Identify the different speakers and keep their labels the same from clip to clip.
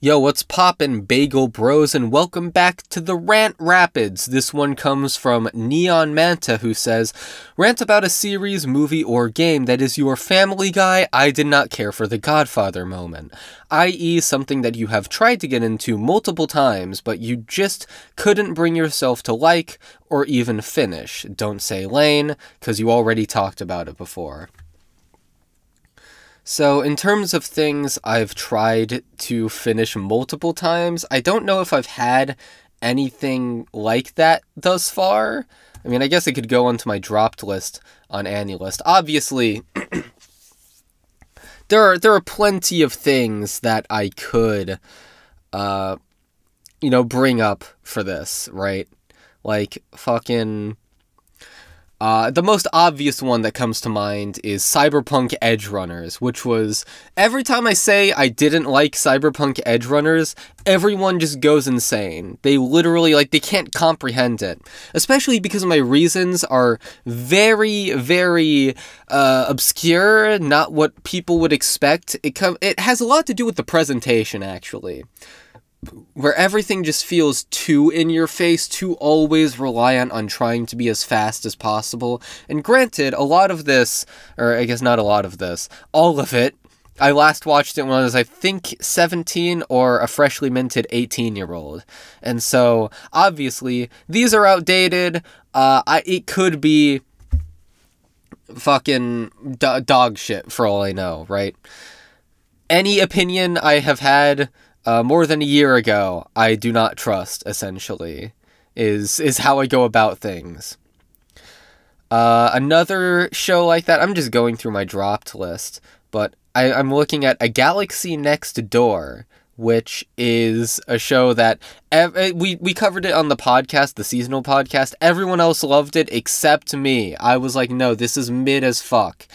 Speaker 1: Yo, what's poppin', Bagel Bros, and welcome back to the Rant Rapids. This one comes from Neon Manta, who says, "Rant about a series, movie, or game that is your Family Guy, I did not care for the Godfather moment. I.e. something that you have tried to get into multiple times, but you just couldn't bring yourself to like, or even finish. Don't say Lane, cause you already talked about it before." So, in terms of things I've tried to finish multiple times, I don't know if I've had anything like that thus far. I mean, I guess I could go onto my dropped list on AniList. Obviously, there are plenty of things that I could, bring up for this, right? Like, fucking... the most obvious one that comes to mind is Cyberpunk Edgerunners, which was, every time I say I didn't like Cyberpunk Edgerunners, everyone just goes insane. They literally, they can't comprehend it. Especially because my reasons are very, very, obscure, not what people would expect. It has a lot to do with the presentation, actually, where everything just feels too in your face, too always reliant on trying to be as fast as possible. And granted, a lot of this, or I guess not a lot of this, all of it, I last watched it when I was, I think, 17 or a freshly minted 18-year-old. And so, obviously, these are outdated. It could be fucking dog shit for all I know, right? Any opinion I have had more than a year ago, I do not trust, essentially, is how I go about things. Another show like that, I'm just going through my dropped list, but I'm looking at A Galaxy Next Door, which is a show that we covered it on the podcast, the seasonal podcast. Everyone else loved it except me. I was like, no, this is mid as fuck.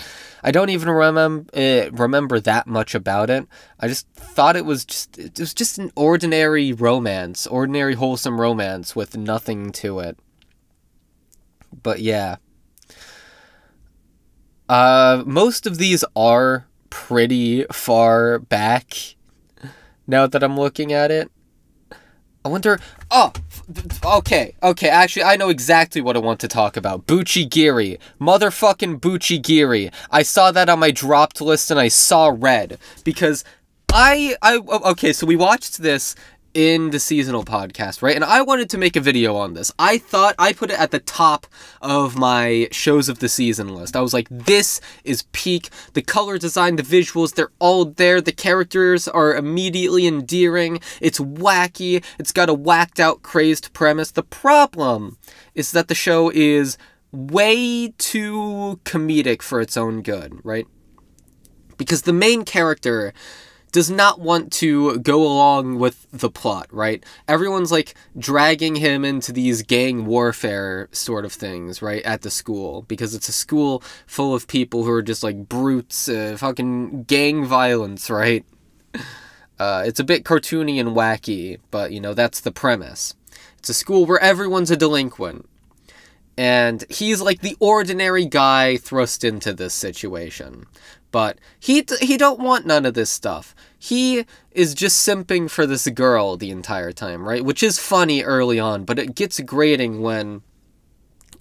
Speaker 1: I don't even remember that much about it. I just thought it was just an ordinary romance, ordinary wholesome romance with nothing to it. But yeah. Most of these are pretty far back, now that I'm looking at it. I wonder... Oh! Okay, actually, I know exactly what I want to talk about. Buchigiri. Motherfucking Buchigiri. I saw that on my dropped list and I saw red. Because okay, so we watched this in the seasonal podcast, right? And I wanted to make a video on this. I thought I put it at the top of my shows of the season list. I was like, this is peak. The color design, the visuals, they're all there. The characters are immediately endearing. It's wacky. It's got a whacked out, crazed premise. The problem is that the show is way too comedic for its own good, right? Because the main character does not want to go along with the plot, right? Everyone's, dragging him into these gang warfare sort of things, right, at the school, because it's a school full of people who are just, brutes, fucking gang violence, right? It's a bit cartoony and wacky, but, that's the premise. It's a school where everyone's a delinquent, and he's, the ordinary guy thrust into this situation. But he don't want none of this stuff. He is just simping for this girl the entire time, right? Which is funny early on, but it gets grating when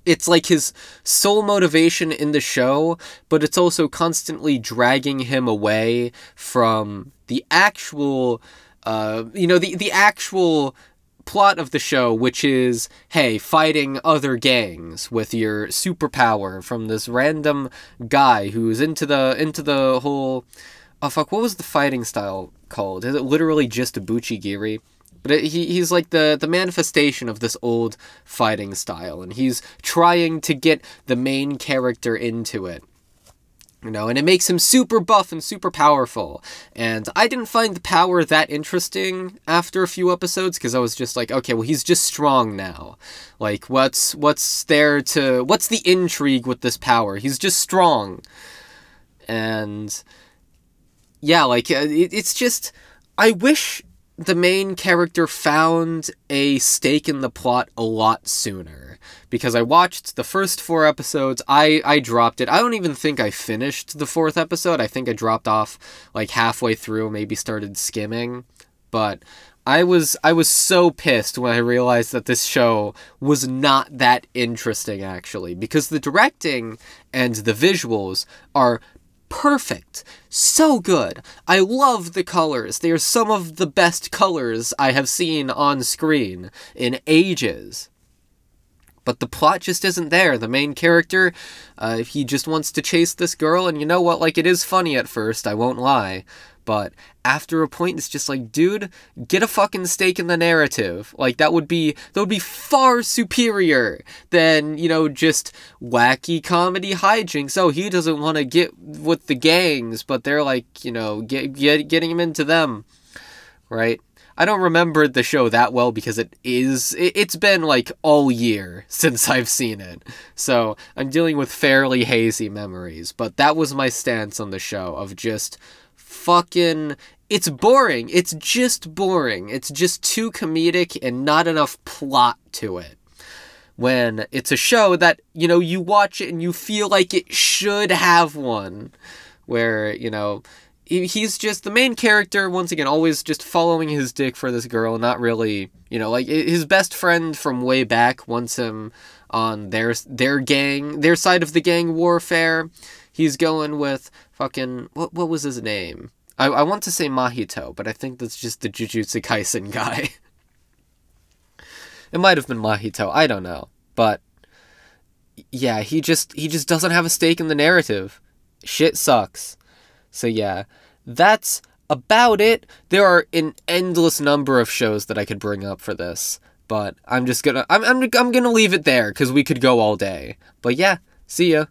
Speaker 1: it's his sole motivation in the show, but it's also constantly dragging him away from the actual, the actual plot of the show, which is, hey, fighting other gangs with your superpower from this random guy who's into the whole... Oh, fuck, what was the fighting style called? Is it literally just a Buchigiri? But he's the manifestation of this old fighting style, and he's trying to get the main character into it. And it makes him super buff and super powerful. And I didn't find the power that interesting after a few episodes, because I was just like, okay, well, he's just strong now. What's the intrigue with this power? He's just strong. And yeah, it's just, I wish the main character found a stake in the plot a lot sooner. Because I watched the first 4 episodes, I dropped it. I don't even think I finished the 4th episode. I think I dropped off, halfway through, maybe started skimming. but I was so pissed when I realized that this show was not that interesting, actually, because the directing and the visuals are perfect. So good. I love the colors. They are some of the best colors I have seen on screen in ages. But the plot just isn't there. The main character, he just wants to chase this girl, and you know what? Like, it is funny at first, I won't lie. But after a point, it's just like, dude, get a fucking stake in the narrative. Like, that would be far superior than, you know, just wacky comedy hijinks. Oh, he doesn't want to get with the gangs, but they're like, you know, getting him into them, right? I don't remember the show that well because it's been like all year since I've seen it. So I'm dealing with fairly hazy memories, but that was my stance on the show of just fucking, it's boring. It's just boring. It's just too comedic and not enough plot to it. When it's a show that, you know, you watch it and you feel like it should have one. Where, you know, he's just the main character, once again, always just following his dick for this girl, not really, you know, like, his best friend from way back wants him on their side of the gang warfare. He's going with fucking, what was his name? I want to say Mahito, but I think that's just the Jujutsu Kaisen guy. It might have been Mahito, I don't know. But, yeah, he just doesn't have a stake in the narrative. Shit sucks. So yeah, that's about it. There are an endless number of shows that I could bring up for this, but I'm gonna leave it there, because we could go all day. But yeah, see ya.